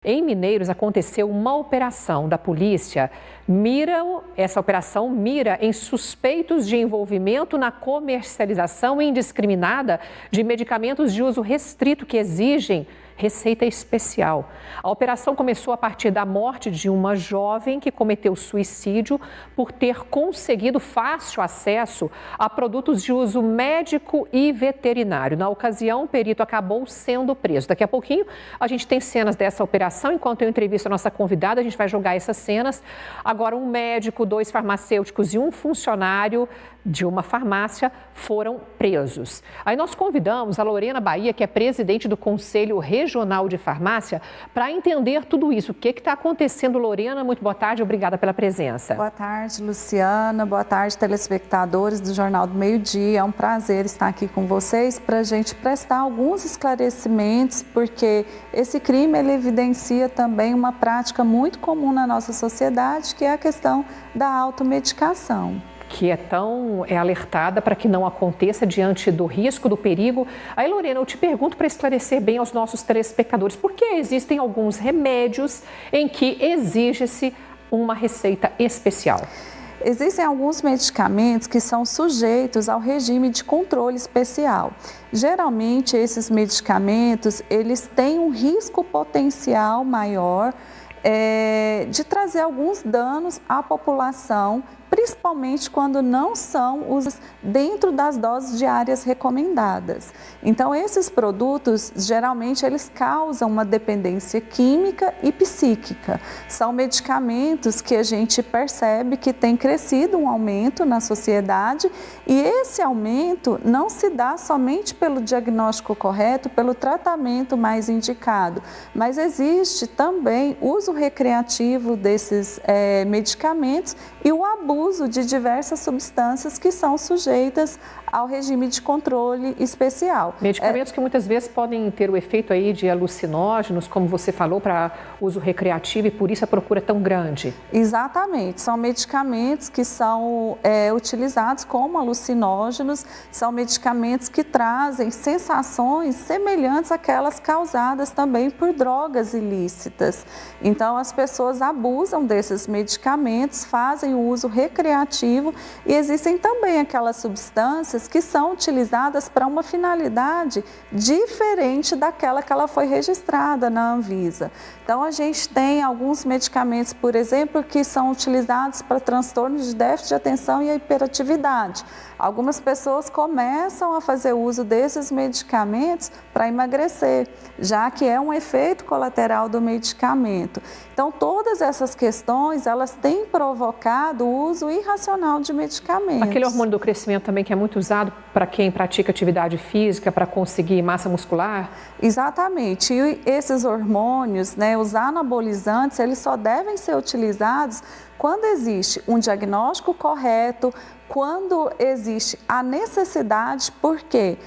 Em Mineiros aconteceu uma operação da polícia. Essa operação mira em suspeitos de envolvimento na comercialização indiscriminada de medicamentos de uso restrito que exigem receita especial. A operação começou a partir da morte de uma jovem que cometeu suicídio por ter conseguido fácil acesso a produtos de uso médico e veterinário. Na ocasião, o perito acabou sendo preso. Daqui a pouquinho, a gente tem cenas dessa operação. Enquanto eu entrevisto a nossa convidada, a gente vai jogar essas cenas. Agora, um médico, 2 farmacêuticos e um funcionário de uma farmácia foram presos. Aí nós convidamos a Lorena Bahia, que é presidente do Conselho Regional de Farmácia, para entender tudo isso. O que está acontecendo, Lorena? Muito boa tarde, obrigada pela presença. Boa tarde, Luciana. Boa tarde, telespectadores do Jornal do Meio-Dia. É um prazer estar aqui com vocês para a gente prestar alguns esclarecimentos, porque esse crime ele evidencia também uma prática muito comum na nossa sociedade, que é a questão da automedicação. Que é tão alertada para que não aconteça diante do risco, do perigo. Aí, Lorena, eu te pergunto para esclarecer bem aos nossos telespectadores, por que existem alguns remédios em que exige-se uma receita especial? Existem alguns medicamentos que são sujeitos ao regime de controle especial. Geralmente, esses medicamentos, eles têm um risco potencial maior de trazer alguns danos à população, principalmente quando não são usados dentro das doses diárias recomendadas. Então, esses produtos, geralmente, eles causam uma dependência química e psíquica. São medicamentos que a gente percebe que tem crescido um aumento na sociedade e esse aumento não se dá somente pelo diagnóstico correto, pelo tratamento mais indicado, mas existe também uso recreativo desses medicamentos e o abuso de diversas substâncias que são sujeitas ao regime de controle especial. Medicamentos que muitas vezes podem ter o efeito aí de alucinógenos, como você falou, para uso recreativo e por isso a procura é tão grande. Exatamente, são medicamentos que são utilizados como alucinógenos, são medicamentos que trazem sensações semelhantes àquelas causadas também por drogas ilícitas. Então as pessoas abusam desses medicamentos, fazem o uso recreativo e existem também aquelas substâncias que são utilizadas para uma finalidade diferente daquela que ela foi registrada na Anvisa. Então, a gente tem alguns medicamentos, por exemplo, que são utilizados para transtornos de déficit de atenção e hiperatividade. Algumas pessoas começam a fazer uso desses medicamentos para emagrecer, já que é um efeito colateral do medicamento. Então, todas essas questões, elas têm provocado o uso irracional de medicamentos. Aquele hormônio do crescimento também que é muito usado para quem pratica atividade física, para conseguir massa muscular? Exatamente. E esses hormônios, os anabolizantes, eles só devem ser utilizados quando existe um diagnóstico correto, quando existe a necessidade, porque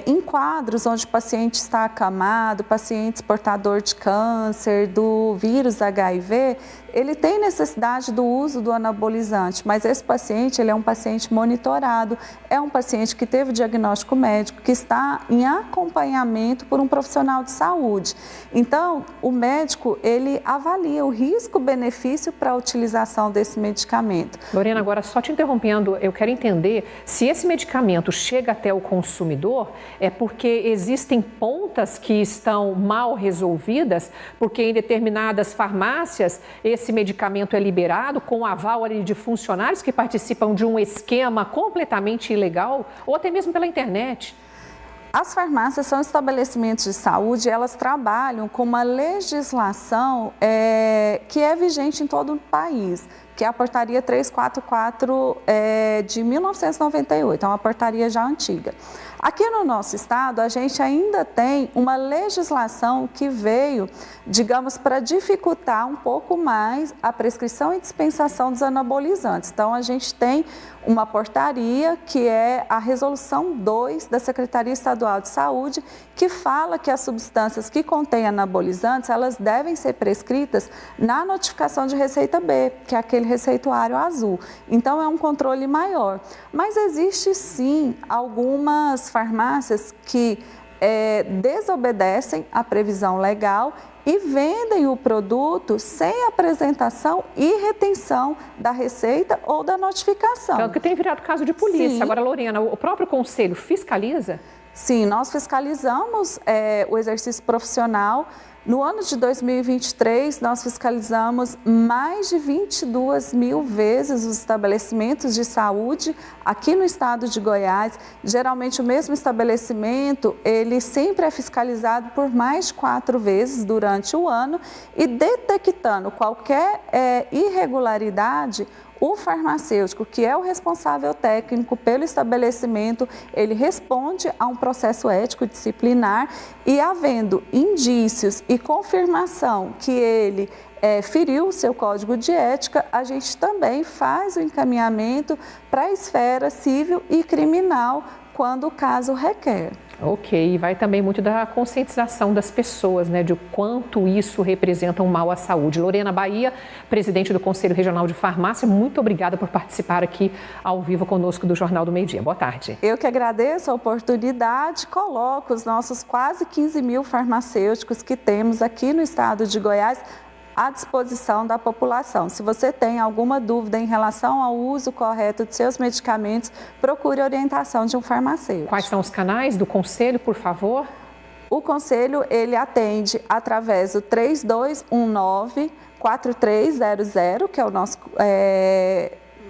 em quadros onde o paciente está acamado, paciente portador de câncer, do vírus HIV, ele tem necessidade do uso do anabolizante, mas esse paciente ele é um paciente monitorado, é um paciente que teve diagnóstico médico, que está em acompanhamento por um profissional de saúde. Então, o médico ele avalia o risco-benefício para a utilização desse medicamento. Lorena, agora só te interrompendo, eu quero entender se esse medicamento chega até o consumidor, é porque existem pontas que estão mal resolvidas, porque em determinadas farmácias esse medicamento é liberado com aval ali de funcionários que participam de um esquema completamente ilegal ou até mesmo pela internet. As farmácias são estabelecimentos de saúde, elas trabalham com uma legislação que é vigente em todo o país, que é a portaria 344 de 1998, é uma portaria já antiga. Aqui no nosso estado, a gente ainda tem uma legislação que veio, digamos, para dificultar um pouco mais a prescrição e dispensação dos anabolizantes. Então, a gente tem uma portaria que é a Resolução 2 da Secretaria Estadual de Saúde, que fala que as substâncias que contêm anabolizantes, elas devem ser prescritas na notificação de receita B, que é aquele receituário azul. Então, é um controle maior. Mas existe sim algumas farmácias que desobedecem à previsão legal e vendem o produto sem apresentação e retenção da receita ou da notificação. É o que tem virado caso de polícia. Sim. Agora, Lorena, o próprio conselho fiscaliza? Sim, nós fiscalizamos o exercício profissional. No ano de 2023, nós fiscalizamos mais de 22 mil vezes os estabelecimentos de saúde aqui no estado de Goiás. Geralmente, o mesmo estabelecimento, ele sempre é fiscalizado por mais de 4 vezes durante o ano e detectando qualquer irregularidade, o farmacêutico, que é o responsável técnico pelo estabelecimento, ele responde a um processo ético disciplinar e, havendo indícios e confirmação que ele feriu o seu código de ética, a gente também faz o encaminhamento para a esfera civil e criminal quando o caso requer. Ok, e vai também muito da conscientização das pessoas, né, de o quanto isso representa um mal à saúde. Lorena Bahia, presidente do Conselho Regional de Farmácia, muito obrigada por participar aqui ao vivo conosco do Jornal do Meio-Dia. Boa tarde. Eu que agradeço a oportunidade, coloco os nossos quase 15 mil farmacêuticos que temos aqui no estado de Goiás à disposição da população. Se você tem alguma dúvida em relação ao uso correto de seus medicamentos, procure a orientação de um farmacêutico. Quais são os canais do Conselho, por favor? O Conselho, ele atende através do 3219-4300, que é o nosso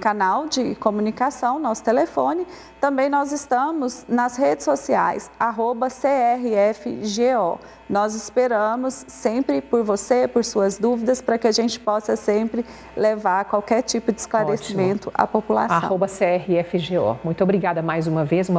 canal de comunicação, nosso telefone. Também nós estamos nas redes sociais, @CRFGO. Nós esperamos sempre por você, por suas dúvidas, para que a gente possa sempre levar qualquer tipo de esclarecimento à população. @CRFGO. Muito obrigada mais uma vez.